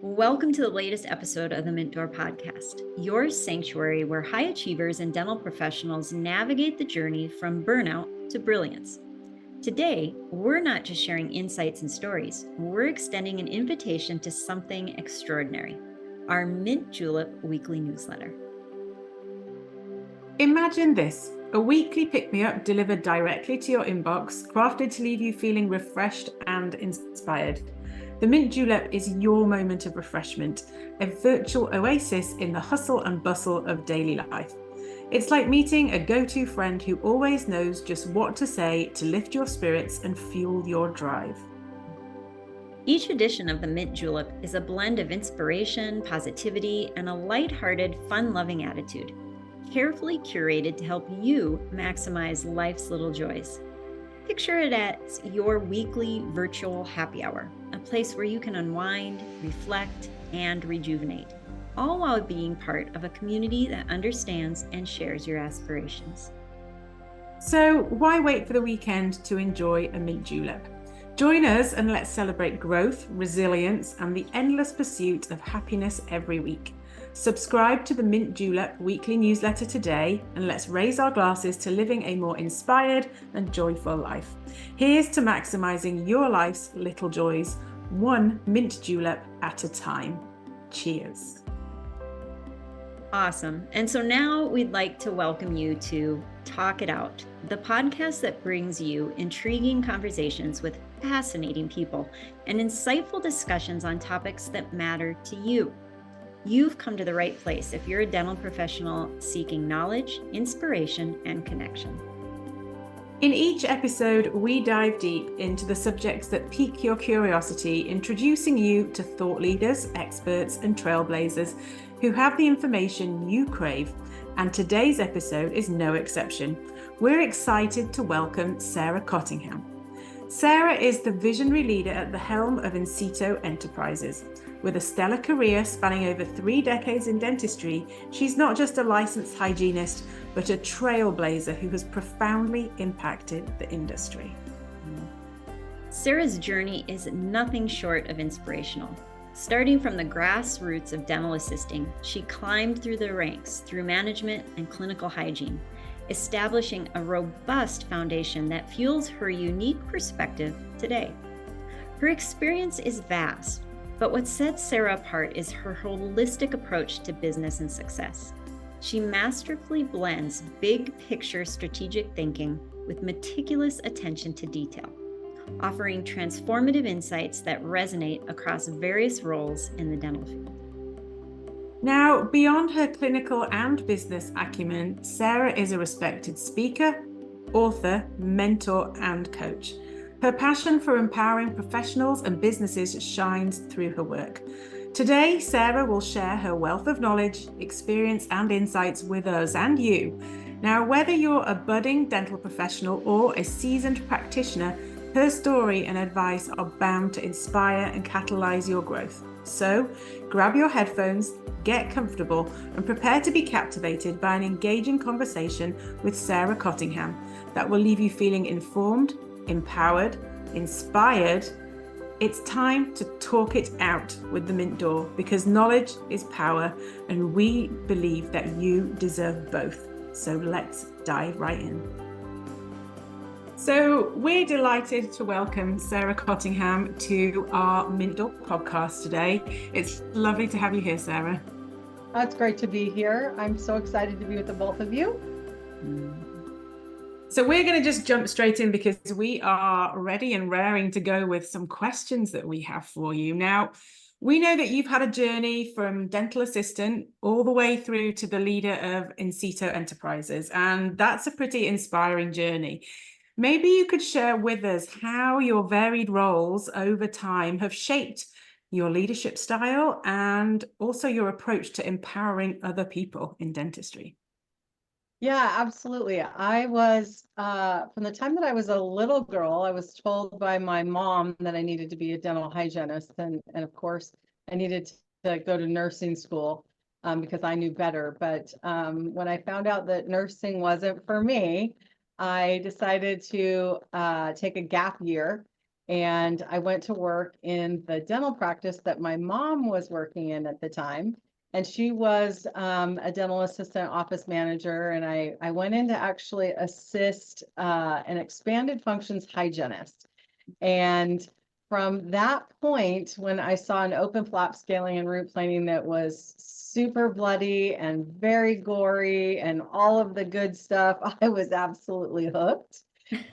Welcome to the latest episode of the Mint Door Podcast, your sanctuary where high achievers and dental professionals navigate the journey from burnout to brilliance. Today, we're not just sharing insights and stories, we're extending an invitation to something extraordinary, our Mint Julep weekly newsletter. Imagine this, a weekly pick-me-up delivered directly to your inbox, crafted to leave you feeling refreshed and inspired. The Mint Julep is your moment of refreshment, a virtual oasis in the hustle and bustle of daily life. It's like meeting a go-to friend who always knows just what to say to lift your spirits and fuel your drive. Each edition of the Mint Julep is a blend of inspiration, positivity, and a lighthearted, fun-loving attitude, carefully curated to help you maximize life's little joys. Picture it as your weekly virtual happy hour, a place where you can unwind, reflect, and rejuvenate, all while being part of a community that understands and shares your aspirations. So why wait for the weekend to enjoy a Mint Julep? Join us and let's celebrate growth, resilience, and the endless pursuit of happiness every week. Subscribe to the Mint Julep weekly newsletter today and let's raise our glasses to living a more inspired and joyful life. Here's to maximizing your life's little joys, one Mint Julep at a time. Cheers. Awesome. And so now we'd like to welcome you to Talk It Out, the podcast that brings you intriguing conversations with fascinating people and insightful discussions on topics that matter to you. You've come to the right place if you're a dental professional seeking knowledge, inspiration, and connection. In each episode, we dive deep into the subjects that pique your curiosity, introducing you to thought leaders, experts, and trailblazers who have the information you crave. And today's episode is no exception. We're excited to welcome Sarah Cottingham. Sarah is the visionary leader at the helm of Incito Enterprises. With a stellar career spanning over 3 decades in dentistry, she's not just a licensed hygienist, but a trailblazer who has profoundly impacted the industry. Sarah's journey is nothing short of inspirational. Starting from the grassroots of dental assisting, she climbed through the ranks through management and clinical hygiene, establishing a robust foundation that fuels her unique perspective today. Her experience is vast, but what sets Sarah apart is her holistic approach to business and success. She masterfully blends big picture strategic thinking with meticulous attention to detail, offering transformative insights that resonate across various roles in the dental field. Now, beyond her clinical and business acumen, Sarah is a respected speaker, author, mentor, and coach. Her passion for empowering professionals and businesses shines through her work. Today, Sarah will share her wealth of knowledge, experience, and insights with us and you. Now, whether you're a budding dental professional or a seasoned practitioner, her story and advice are bound to inspire and catalyze your growth. So, grab your headphones, get comfortable, and prepare to be captivated by an engaging conversation with Sarah Cottingham that will leave you feeling informed, empowered, inspired. It's time to talk it out with the Mint Door because knowledge is power and we believe that you deserve both. So let's dive right in. So we're delighted to welcome Sarah Cottingham to our Mint Door podcast today. It's lovely to have you here, Sarah. It's great to be here. I'm so excited to be with the both of you. So we're going to just jump straight in because we are ready and raring to go with some questions that we have for you. Now, we know that you've had a journey from dental assistant all the way through to the leader of Incito Enterprises, and that's a pretty inspiring journey. Maybe you could share with us how your varied roles over time have shaped your leadership style and also your approach to empowering other people in dentistry. Yeah, absolutely. I was, from the time that I was a little girl, I was told by my mom that I needed to be a dental hygienist. And of course, I needed to go to nursing school because I knew better. But when I found out that nursing wasn't for me, I decided to take a gap year And I went to work in the dental practice that my mom was working in at the time. And she was a dental assistant office manager. And I went in to actually assist an expanded functions hygienist. And from that point, when I saw an open flap scaling and root planing that was super bloody and very gory and all of the good stuff, I was absolutely hooked.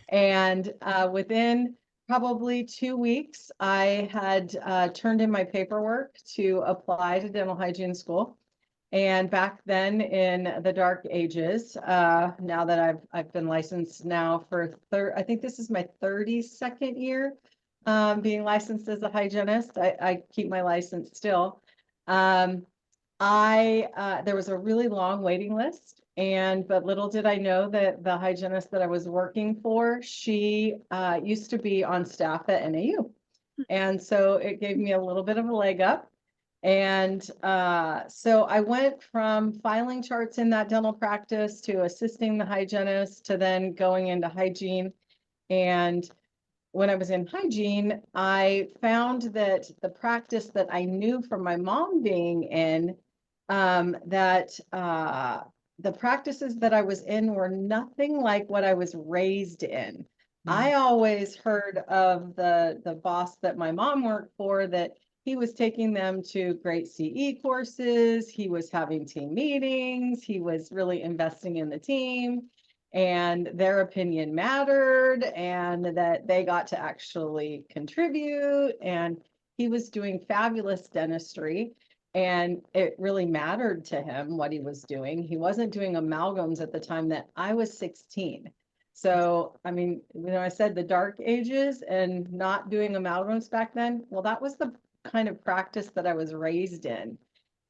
And within probably 2 weeks, I had turned in my paperwork to apply to dental hygiene school. And back then in the dark ages, now that I've been licensed now for I think this is my 32nd year being licensed as a hygienist. I keep my license still. There was a really long waiting list, but little did I know that the hygienist that I was working for, she used to be on staff at NAU. And so it gave me a little bit of a leg up. And so I went from filing charts in that dental practice to assisting the hygienist to then going into hygiene. And when I was in hygiene, I found that the practice that I knew from my mom being in, that the practices that I was in were nothing like what I was raised in. I always heard of the boss that my mom worked for, that he was taking them to great CE courses, he was having team meetings, he was really investing in the team, and their opinion mattered, and that they got to actually contribute, and he was doing fabulous dentistry, and it really mattered to him what he was doing. He wasn't doing amalgams at the time that I was 16. So, I mean, I said the dark ages and not doing amalgams back then, well, that was the kind of practice that I was raised in.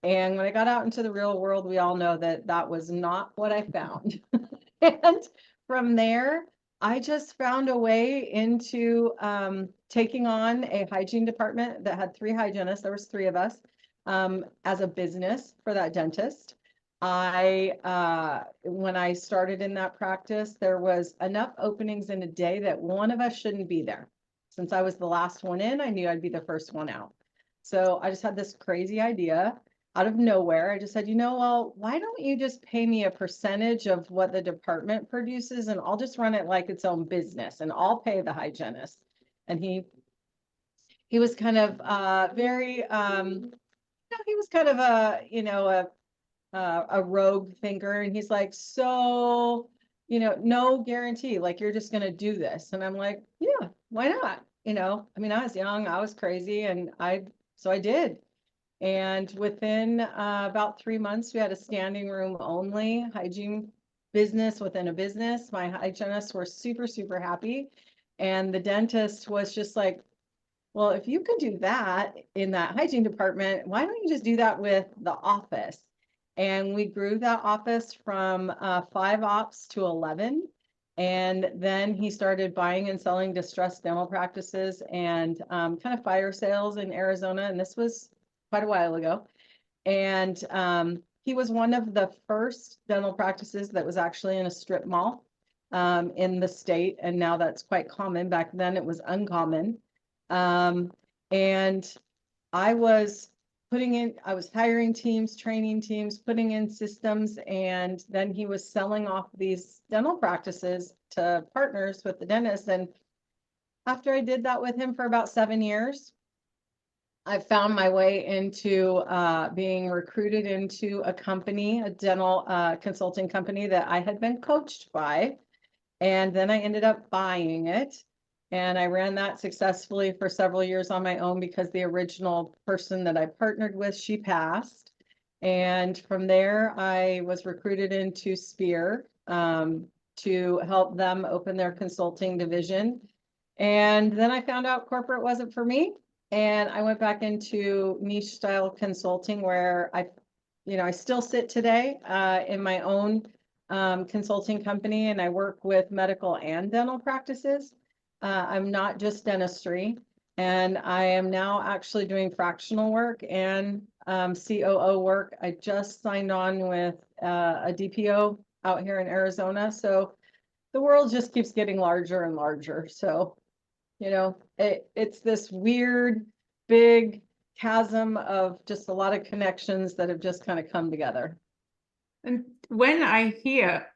And when I got out into the real world, we all know that that was not what I found. And from there, I just found a way into taking on a hygiene department that had 3 hygienists. There was 3 of us as a business for that dentist. When I started in that practice, there was enough openings in a day that one of us shouldn't be there. Since I was the last one in, I knew I'd be the first one out. So I just had this crazy idea out of nowhere. I just said, well, why don't you just pay me a percentage of what the department produces, and I'll just run it like its own business, and I'll pay the hygienist. And he was kind of very, he was kind of a rogue thinker, and he's like, so, no guarantee, like, you're just going to do this. And I'm like, yeah, why not? I mean, I was young, I was crazy, and so I did. And within about 3 months, we had a standing room only hygiene business within a business. My hygienists were super, super happy. And the dentist was just like, well, if you can do that in that hygiene department, why don't you just do that with the office? And we grew that office from 5 ops to 11. And then he started buying and selling distressed dental practices and kind of fire sales in Arizona. And this was quite a while ago. And he was one of the first dental practices that was actually in a strip mall in the state. And now that's quite common. Back then it was uncommon. And I was hiring teams, training teams, putting in systems, and then he was selling off these dental practices to partners with the dentist. And after I did that with him for about 7 years, I found my way into being recruited into a company, a dental consulting company that I had been coached by. And then I ended up buying it. And I ran that successfully for several years on my own, because the original person that I partnered with, she passed. And from there, I was recruited into Spear to help them open their consulting division. And then I found out corporate wasn't for me. And I went back into niche style consulting, where I still sit today in my own consulting company, and I work with medical and dental practices. I'm not just dentistry, and I am now actually doing fractional work and COO work. I just signed on with a DPO out here in Arizona. So the world just keeps getting larger and larger. So It's this weird, big chasm of just a lot of connections that have just kind of come together. And when I hear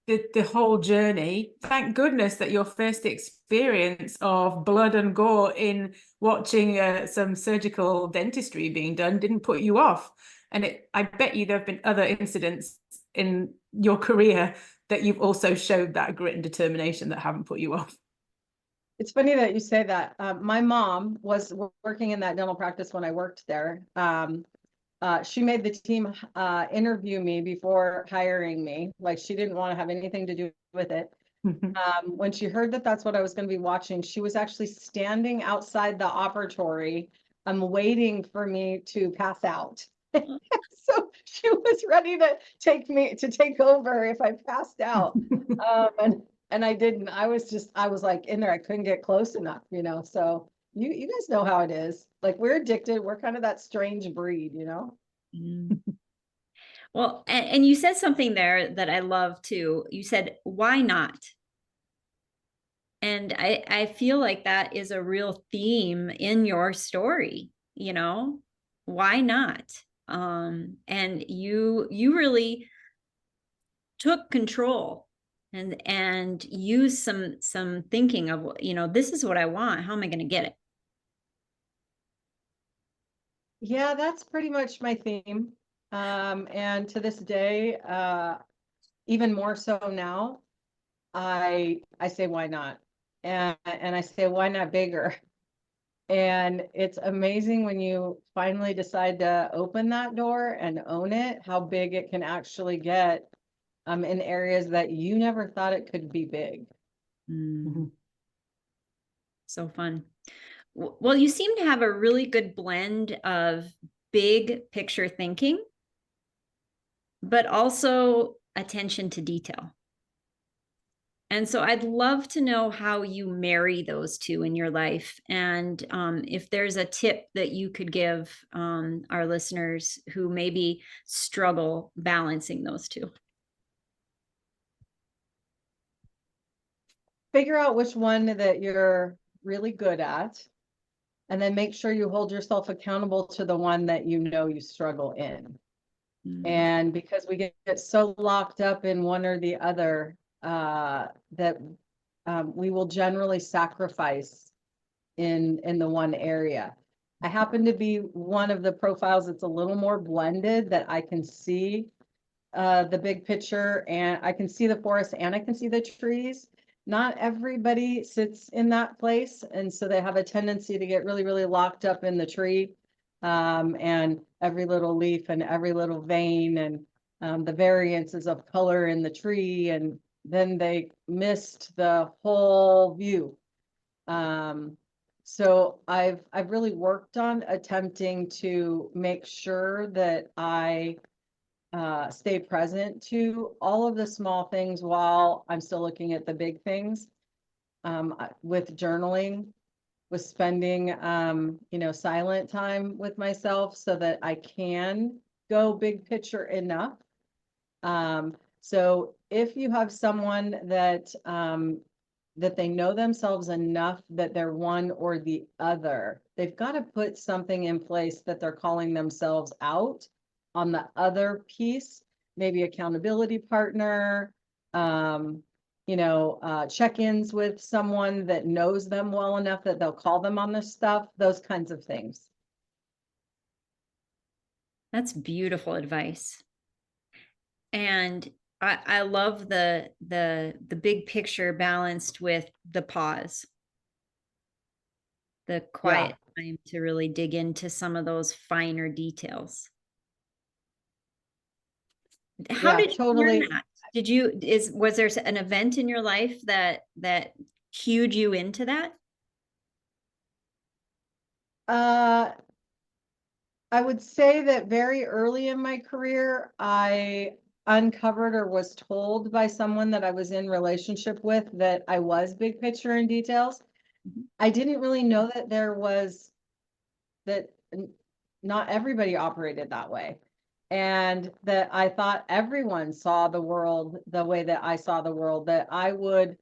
the whole journey, thank goodness that your first experience of blood and gore in watching some surgical dentistry being done didn't put you off. And I bet you there have been other incidents in your career that you've also showed that grit and determination that haven't put you off. It's funny that you say that. My mom was working in that dental practice when I worked there. She made the team interview me before hiring me. Like, she didn't want to have anything to do with it. When she heard that that's what I was going to be watching, she was actually standing outside the operatory, waiting for me to pass out. So she was ready to take over if I passed out. And I didn't. I was like in there. I couldn't get close enough, So you guys know how it is. Like, we're addicted. We're kind of that strange breed, Well, and you said something there that I love too. You said, why not? And I feel like that is a real theme in your story, why not? And you really took control and used some thinking of, this is what I want. How am I going to get it? Yeah, that's pretty much my theme. And to this day, even more so now, I say, why not? And I say, why not bigger? And it's amazing when you finally decide to open that door and own it, how big it can actually get in areas that you never thought it could be big. Mm-hmm. So fun. Well, you seem to have a really good blend of big picture thinking, but also attention to detail. And so I'd love to know how you marry those two in your life. And if there's a tip that you could give our listeners who maybe struggle balancing those two. Figure out which one that you're really good at, and then make sure you hold yourself accountable to the one that you struggle in. And because we get so locked up in one or the other, that we will generally sacrifice in the one area. I happen to be one of the profiles that's a little more blended, that I can see the big picture, and I can see the forest and I can see the trees. Not everybody sits in that place, and so they have a tendency to get really, really locked up in the tree, and every little leaf and every little vein, and the variances of color in the tree, and then they missed the whole view. So I've really worked on attempting to make sure that I stay present to all of the small things while I'm still looking at the big things, with journaling, with spending, silent time with myself so that I can go big picture enough. So if you have someone that they know themselves enough that they're one or the other, they've got to put something in place that they're calling themselves out on the other piece, maybe accountability partner, check-ins with someone that knows them well enough that they'll call them on this stuff, those kinds of things. That's beautiful advice. And I love the big picture balanced with the pause, the quiet time to really dig into some of those finer details. How did you learn that? Was there an event in your life that cued you into that? I would say that very early in my career, I uncovered or was told by someone that I was in relationship with that I was big picture and details. I didn't really know that not everybody operated that way. And that I thought everyone saw the world the way that I saw the world, that I would,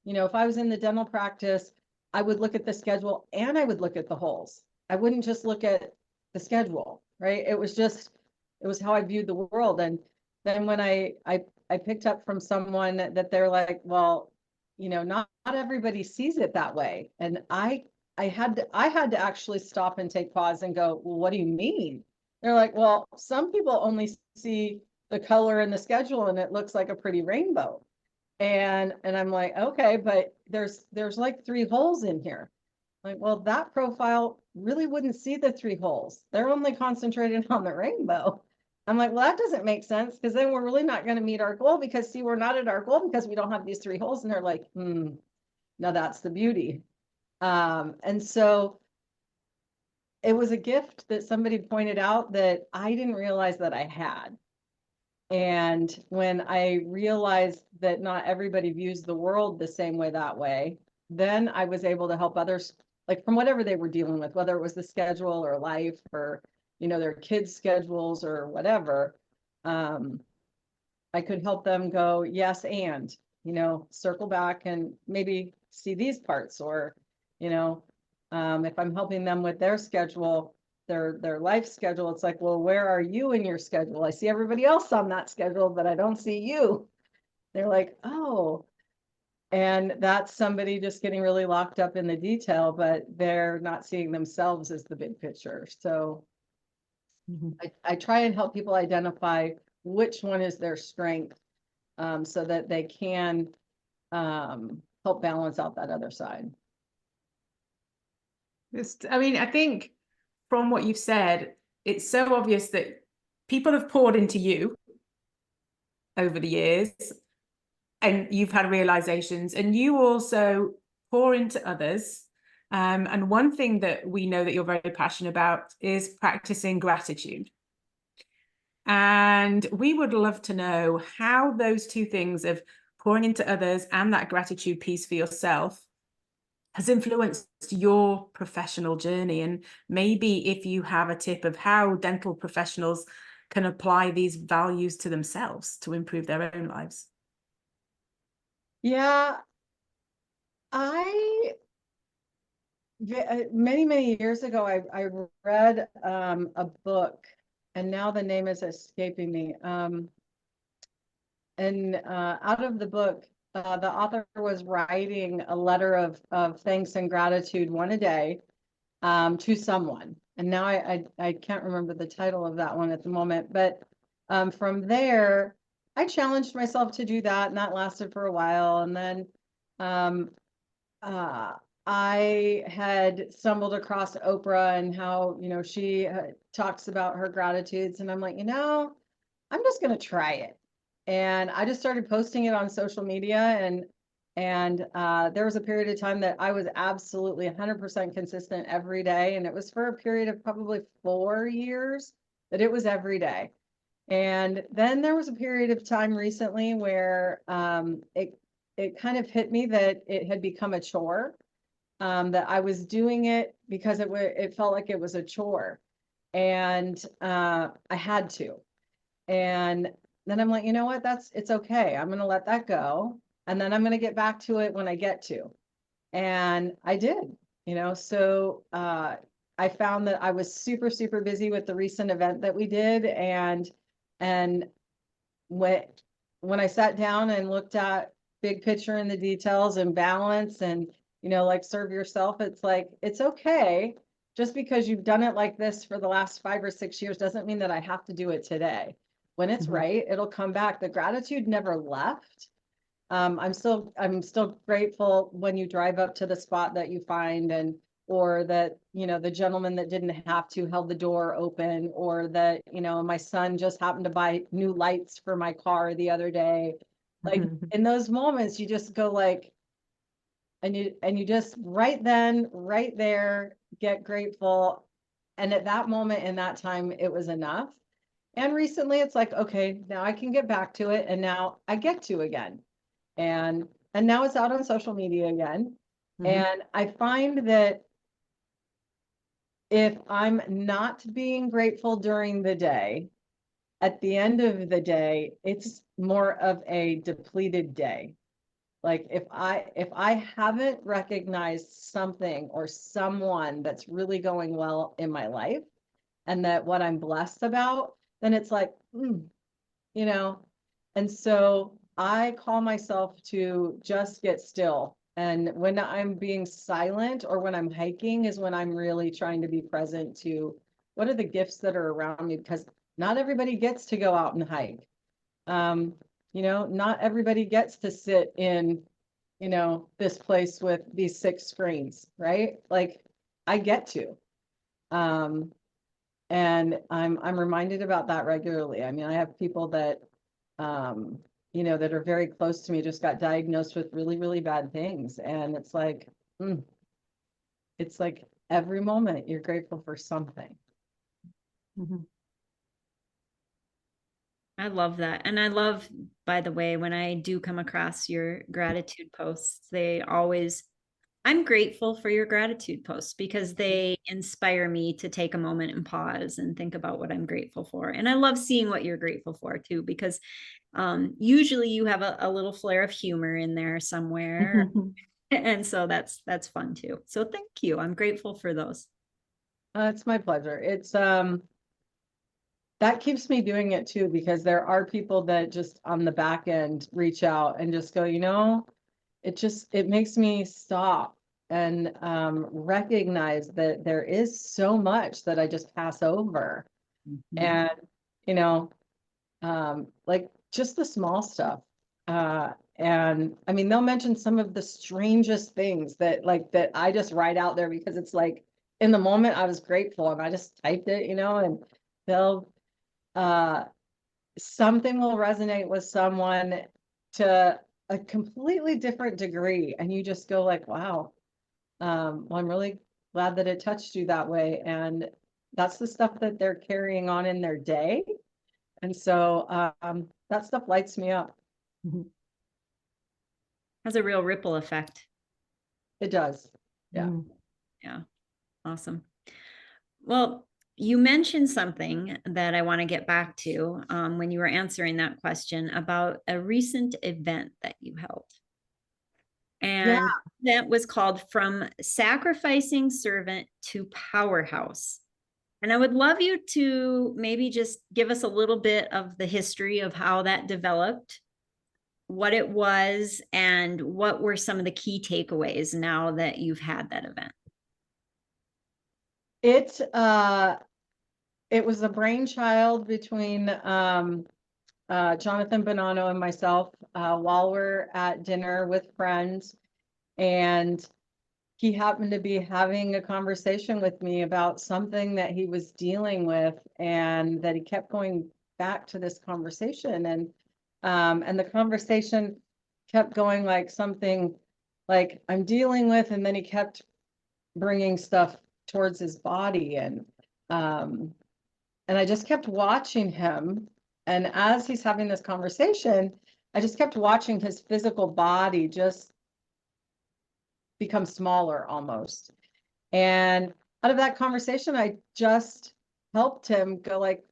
if I was in the dental practice, I would look at the schedule and I would look at the holes. I wouldn't just look at the schedule, right? It was how I viewed the world. And then when I picked up from someone that they're like, well, not everybody sees it that way. And I had to actually stop and take pause and go, well, what do you mean? They're like, well, some people only see the color in the schedule and it looks like a pretty rainbow. And I'm like, okay, but there's like 3 holes in here. Like, well, that profile really wouldn't see the 3 holes. They're only concentrated on the rainbow. I'm like, well, that doesn't make sense, because then we're really not going to meet our goal, because see, we're not at our goal because we don't have these 3 holes. And they're like, no, that's the beauty. And so it was a gift that somebody pointed out that I didn't realize that I had. And when I realized that not everybody views the world the same way that way, then I was able to help others, like from whatever they were dealing with, whether it was the schedule or life or, their kids' schedules or whatever. I could help them go, yes, and, circle back and maybe see these parts, or, if I'm helping them with their schedule, their life schedule, it's like, well, where are you in your schedule? I see everybody else on that schedule, but I don't see you. They're like, oh, and that's somebody just getting really locked up in the detail, but they're not seeing themselves as the big picture. So I try and help people identify which one is their strength, so that they can help balance out that other side. I think from what you've said, it's so obvious that people have poured into you over the years, and you've had realizations, and you also pour into others. And one thing that we know that you're very passionate about is practicing gratitude. And we would love to know how those 2 things of pouring into others and that gratitude piece for yourself has influenced your professional journey. And maybe if you have a tip of how dental professionals can apply these values to themselves to improve their own lives. Yeah, many years ago, I read a book, and now the name is escaping me. And out of the book, the author was writing a letter of thanks and gratitude, 1 a day, to someone. And now I can't remember the title of that one at the moment, but from there, I challenged myself to do that, and that lasted for a while. And then I had stumbled across Oprah and how, she talks about her gratitudes, and I'm like, I'm just going to try it. And I just started posting it on social media, and there was a period of time that I was absolutely 100% consistent every day. And it was for a period of probably 4 years that it was every day. And then there was a period of time recently where it kind of hit me that it had become a chore, that I was doing it because it felt like it was a chore, and I had to. And then I'm like, you know what, it's okay. I'm going to let that go. And then I'm going to get back to it when I get to. And I did, so I found that I was super, super busy with the recent event that we did. And when I sat down and looked at big picture and the details and balance and, like serve yourself, it's like, it's okay. Just because you've done it like this for the last 5 or 6 years doesn't mean that I have to do it today. When it's right, it'll come back. The gratitude never left. I'm still grateful when you drive up to the spot that you find, or that, the gentleman that didn't have to held the door open, or that, my son just happened to buy new lights for my car the other day. Like in those moments, you just go like, and you just right then, right there, get grateful. And at that moment in that time, it was enough. And recently it's like, okay, now I can get back to it. And now I get to again. And now it's out on social media again. And I find that if I'm not being grateful during the day, at the end of the day, it's more of a depleted day. Like if I haven't recognized something or someone that's really going well in my life and that what I'm blessed about, then it's like, you know, and so I call myself to just get still. And when I'm being silent or when I'm hiking is when I'm really trying to be present to what are the gifts that are around me, because not everybody gets to go out and hike. You know, not everybody gets to sit in, you know, this place with these 6 screens, right? Like I get to. And I'm reminded about that regularly. I mean, I have people that you know, that are very close to me just got diagnosed with really, really bad things. And it's like every moment you're grateful for something. Mm-hmm. I love that. And I love, by the way, when I do come across your gratitude posts, I'm grateful for your gratitude posts because they inspire me to take a moment and pause and think about what I'm grateful for. And I love seeing what you're grateful for too, because usually you have a little flare of humor in there somewhere. And so that's fun too. So thank you. I'm grateful for those. It's my pleasure. It's that keeps me doing it too, because there are people that just on the back end reach out and just go, you know, it makes me stop and recognize that there is so much that I just pass over. Mm-hmm. And, you know, like just the small stuff. And I mean, they'll mention some of the strangest things that I just write out there because it's like in the moment I was grateful and I just typed it, you know, and they'll, something will resonate with someone to a completely different degree. And you just go like, wow, well, I'm really glad that it touched you that way. And that's the stuff that they're carrying on in their day. And so that stuff lights me up. Has a real ripple effect. It does. Yeah. Yeah. Awesome. Well, you mentioned something that I want to get back to when you were answering that question about a recent event that you held. And that was called From Sacrificing Servant to Powerhouse. And I would love you to maybe just give us a little bit of the history of how that developed, what it was, and what were some of the key takeaways now that you've had that event. It was a brainchild between Jonathan Bonanno and myself while we're at dinner with friends. And he happened to be having a conversation with me about something that he was dealing with, and that he kept going back to this conversation. And the conversation kept going like something like I'm dealing with, and then he kept bringing stuff towards his body. And I just kept watching him. And as he's having this conversation, I just kept watching his physical body just become smaller almost. And out of that conversation, I just helped him go like,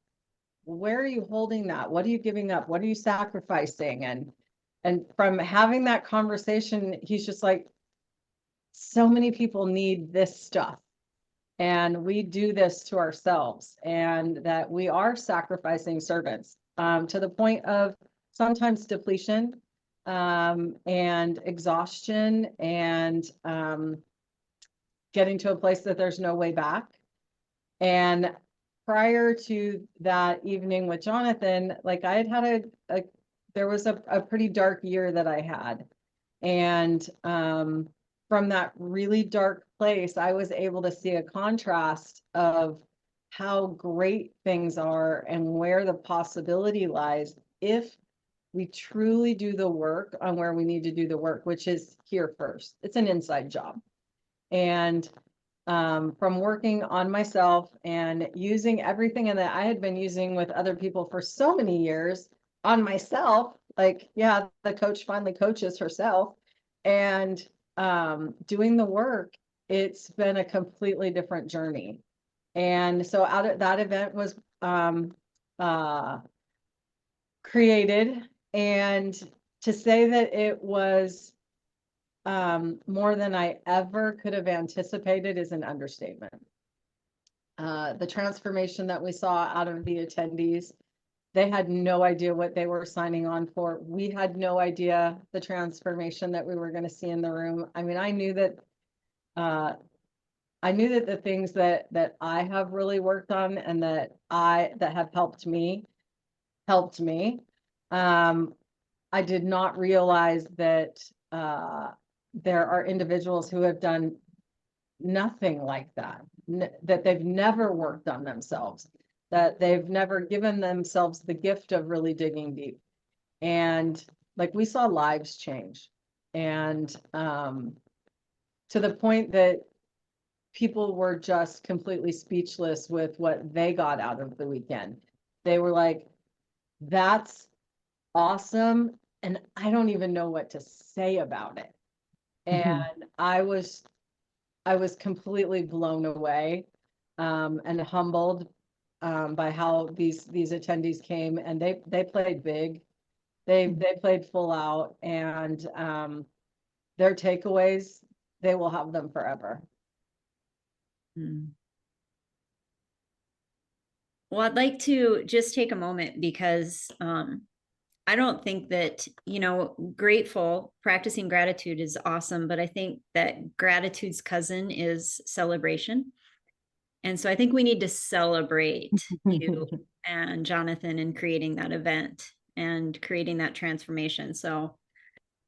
where are you holding that? What are you giving up? What are you sacrificing? And from having that conversation, he's just like, so many people need this stuff. And we do this to ourselves, and that we are sacrificing servants to the point of sometimes depletion and exhaustion and getting to a place that there's no way back. And prior to that evening with Jonathan, like I had there was a pretty dark year that I had. And from that really dark place, I was able to see a contrast of how great things are and where the possibility lies if we truly do the work on where we need to do the work, which is here first. It's an inside job. And from working on myself and using everything that I had been using with other people for so many years on myself, like, yeah, the coach finally coaches herself, and doing the work, it's been a completely different journey. And so out of that event was created, and to say that it was more than I ever could have anticipated is an understatement. The transformation that we saw out of the attendees, they had no idea what they were signing on for. We had no idea the transformation that we were going to see in the room. I mean, I knew that the things that I have really worked on and that have helped me. I did not realize that there are individuals who have done nothing like that, that they've never worked on themselves, that they've never given themselves the gift of really digging deep. And like, we saw lives change, and to the point that people were just completely speechless with what they got out of the weekend. They were like, that's awesome, and I don't even know what to say about it. And I was completely blown away and humbled by how these attendees came, and they played big. They played full out, and their takeaways, they will have them forever. Well, I'd like to just take a moment because I don't think that, practicing gratitude is awesome, but I think that gratitude's cousin is celebration. And so I think we need to celebrate you and Jonathan in creating that event and creating that transformation. So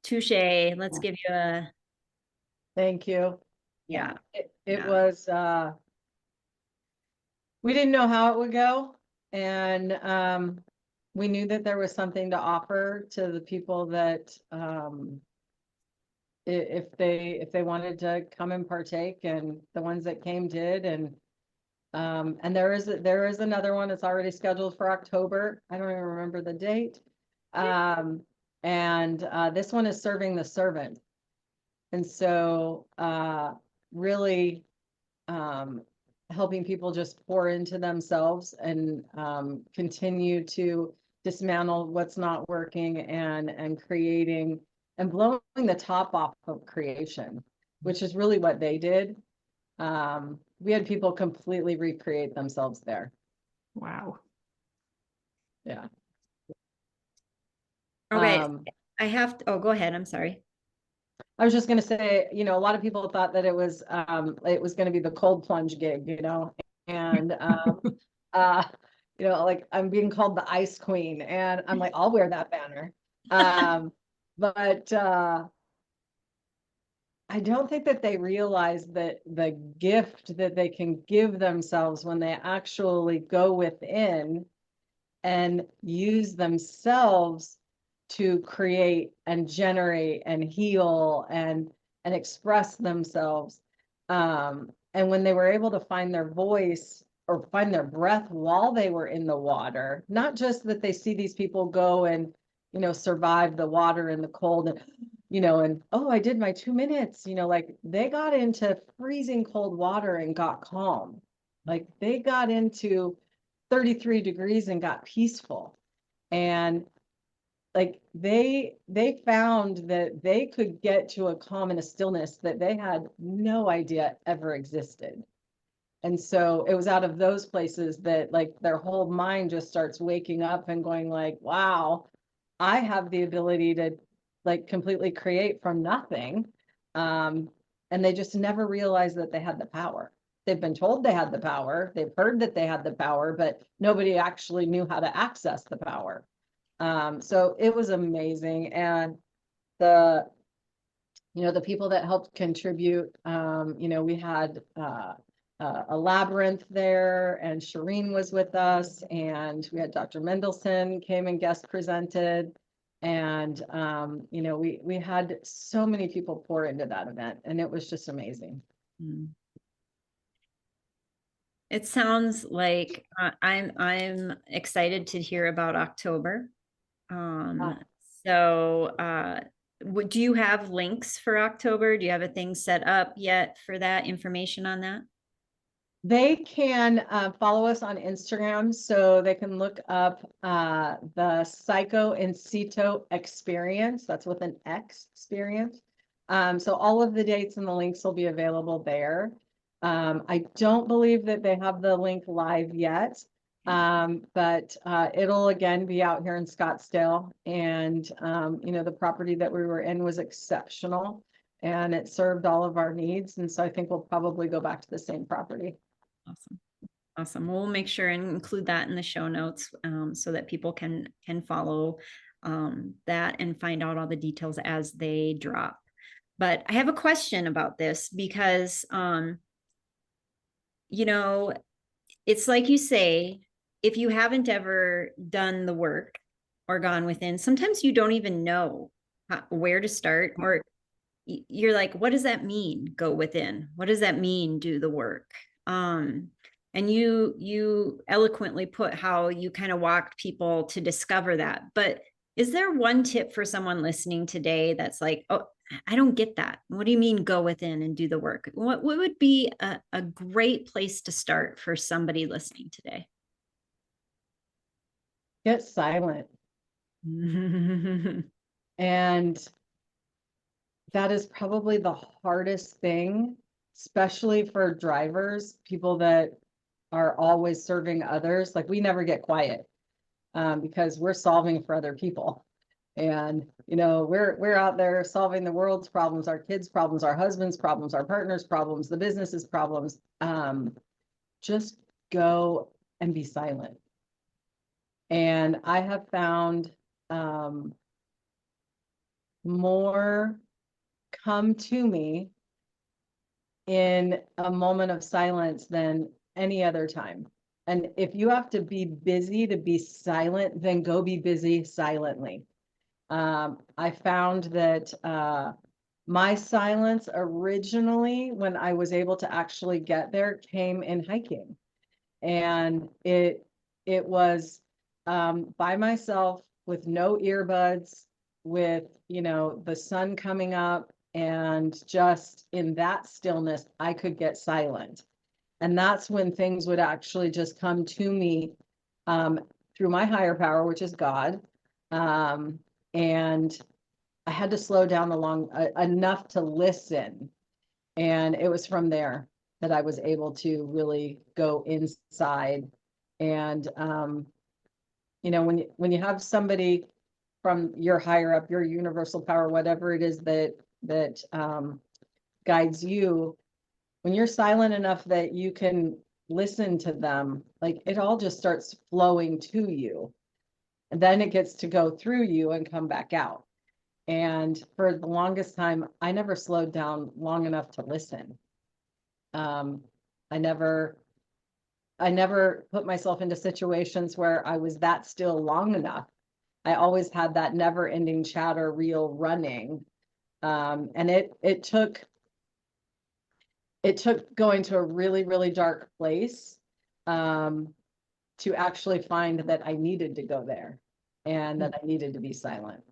touche, let's give you a... Thank you. Yeah. It was, we didn't know how it would go. And we knew that there was something to offer to the people that if they wanted to come and partake, and the ones that came did. And there is another one that's already scheduled for October. I don't even remember the date. This one is serving the servant. And so really helping people just pour into themselves and continue to dismantle what's not working, and creating and blowing the top off of creation, which is really what they did. We had people completely recreate themselves there. Wow. Yeah. Okay. I have to, go ahead. I'm sorry. I was just going to say, a lot of people thought that it was going to be the cold plunge gig, and like, I'm being called the ice queen, and I'm like, I'll wear that banner. But I don't think that they realize that the gift that they can give themselves when they actually go within and use themselves to create and generate and heal and express themselves. And when they were able to find their voice or find their breath while they were in the water, not just that they see these people go and, survive the water and the cold, and oh, I did my 2 minutes, like, they got into freezing cold water and got calm. Like, they got into 33 degrees and got peaceful. And like, they found that they could get to a calm and a stillness that they had no idea ever existed. And so it was out of those places that, like, their whole mind just starts waking up and going like, wow, I have the ability to, like, completely create from nothing. And they just never realized that they had the power. They've been told they had the power. They've heard that they had the power, but nobody actually knew how to access the power. So it was amazing. And the people that helped contribute, we had a labyrinth there, and Shireen was with us, and we had Dr. Mendelson came and guest presented. And, we had so many people pour into that event, and it was just amazing. It sounds like I'm excited to hear about October. Do you have links for October? Do you have a thing set up yet for that information on that? They can follow us on Instagram, so they can look up the Incito Experience. That's with an X, experience. So all of the dates and the links will be available there. I don't believe that they have the link live yet, but it'll again be out here in Scottsdale. And, you know, the property that we were in was exceptional and it served all of our needs. And so I think we'll probably go back to the same property. Awesome. Awesome. We'll make sure and include that in the show notes so that people can follow that and find out all the details as they drop. But I have a question about this because, you know, it's like you say, if you haven't ever done the work or gone within, sometimes you don't even know where to start, or you're like, what does that mean? Go within. What does that mean? Do the work. And you eloquently put how you kind of walked people to discover that. But is there one tip for someone listening today that's like, oh, I don't get that. What do you mean go within and do the work? What would be a great place to start for somebody listening today? Get silent. And that is probably the hardest thing, especially for drivers, people that are always serving others. Like we never get quiet because we're solving for other people. And, you know, we're out there solving the world's problems, our kids' problems, our husband's problems, our partner's problems, the business's problems. Just go and be silent. And I have found more come to me in a moment of silence than any other time. And if you have to be busy to be silent, then go be busy silently. I found that my silence originally, when I was able to actually get there, came in hiking. And it was by myself with no earbuds, with, you know, the sun coming up, and just in that stillness, I could get silent. And that's when things would actually just come to me through my higher power, which is God. And I had to slow down enough to listen. And it was from there that I was able to really go inside. And, you know, when you have somebody from your higher up, your universal power, whatever it is that guides you, when you're silent enough that you can listen to them, like it all just starts flowing to you. And then it gets to go through you and come back out. And for the longest time, I never slowed down long enough to listen. I never put myself into situations where I was that still long enough. I always had that never ending chatter reel running. And it took going to a really, really dark place to actually find that I needed to go there and that I needed to be silent.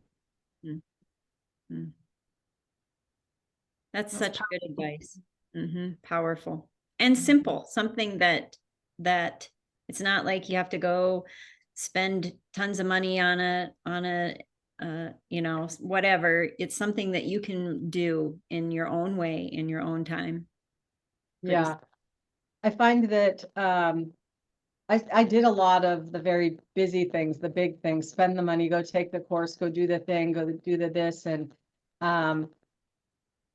Mm-hmm. That's such good advice. Powerful and simple. Something that it's not like you have to go spend tons of money on a you know, whatever. It's something that you can do in your own way, in your own time. Yeah. I find that I did a lot of the very busy things, the big things, spend the money, go take the course, go do the thing, go do the this. And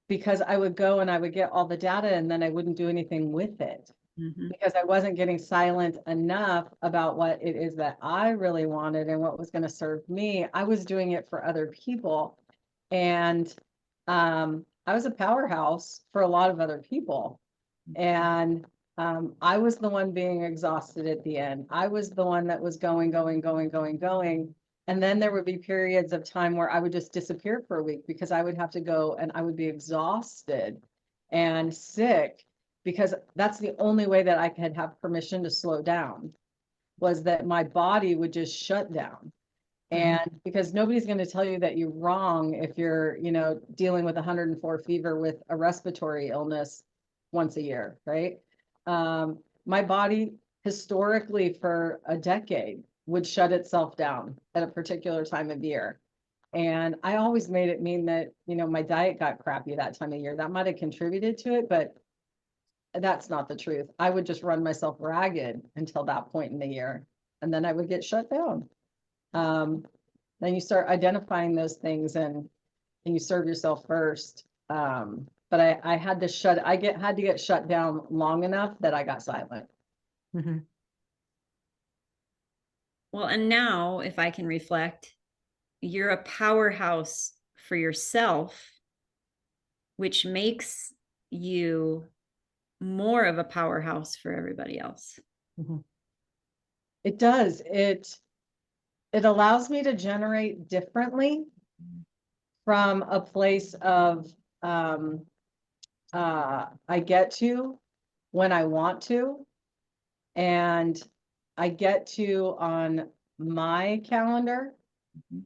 because I would go and I would get all the data and then I wouldn't do anything with it because I wasn't getting silent enough about what it is that I really wanted and what was going to serve me. I was doing it for other people. And I was a powerhouse for a lot of other people. And I was the one being exhausted at the end. I was the one that was going. And then there would be periods of time where I would just disappear for a week because I would have to go and I would be exhausted and sick because that's the only way that I could have permission to slow down was that my body would just shut down. And because nobody's going to tell you that you're wrong if you're, you know, dealing with 104 fever with a respiratory illness once a year, right? My body historically for a decade would shut itself down at a particular time of year. And I always made it mean that, my diet got crappy that time of year. That might have contributed to it, but that's not the truth. I would just run myself ragged until that point in the year, and then I would get shut down. Then you start identifying those things and you serve yourself first. But I had to had to get shut down long enough that I got silent. Mm-hmm. Well, and now if I can reflect, you're a powerhouse for yourself, which makes you more of a powerhouse for everybody else. Mm-hmm. It does. It allows me to generate differently from a place of I get to when I want to, and I get to on my calendar,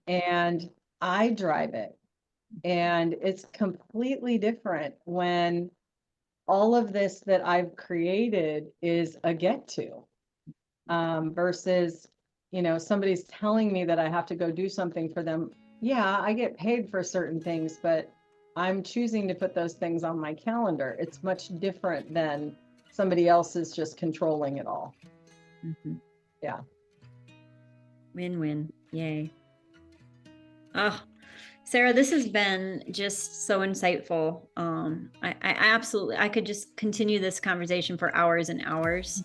and I drive it. And it's completely different when all of this that I've created is a get to, versus, somebody's telling me that I have to go do something for them. Yeah, I get paid for certain things, but I'm choosing to put those things on my calendar. It's much different than somebody else is just controlling it all. Mm-hmm. Yeah. Win-win. Yay. Oh, Sarah, this has been just so insightful. I absolutely, I could just continue this conversation for hours and hours.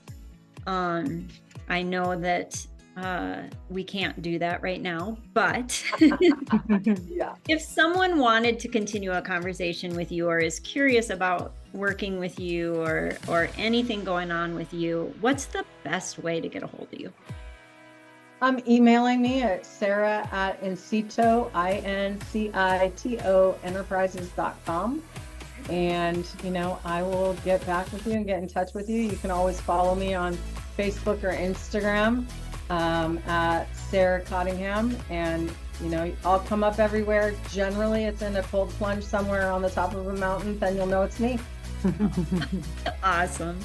I know that we can't do that right now, but Yeah. If someone wanted to continue a conversation with you or is curious about working with you or anything going on with you, what's the best way to get a hold of you? Emailing me at Sarah at Incito, INCITO Enterprises.com. And, I will get back with you and get in touch with you. You can always follow me on Facebook or Instagram at Sarah Cottingham. And, I'll come up everywhere. Generally, it's in a cold plunge somewhere on the top of a mountain. Then you'll know it's me. Awesome.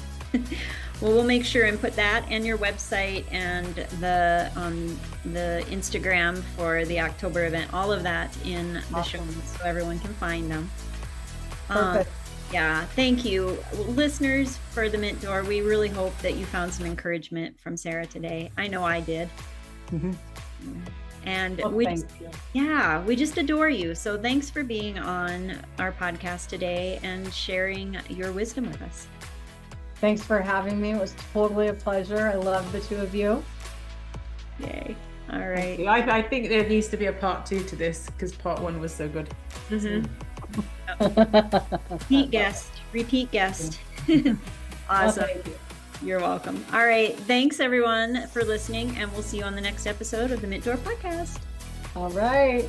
Well, we'll make sure and put that and your website and the Instagram for the October event, all of that in the show notes so everyone can find them. Perfect. Yeah, thank you. Listeners for the Mint Door, we really hope that you found some encouragement from Sarah today. I know I did. Mm-hmm. And we just adore you. So thanks for being on our podcast today and sharing your wisdom with us. Thanks for having me. It was totally a pleasure. I love the two of you. Yay. All right. I think there needs to be a part 2 to this because part 1 was so good. Mm-hmm. Repeat guest. Awesome. Well, thank you. You're welcome. All right. Thanks everyone for listening, and we'll see you on the next episode of the Mint Door Podcast. All right.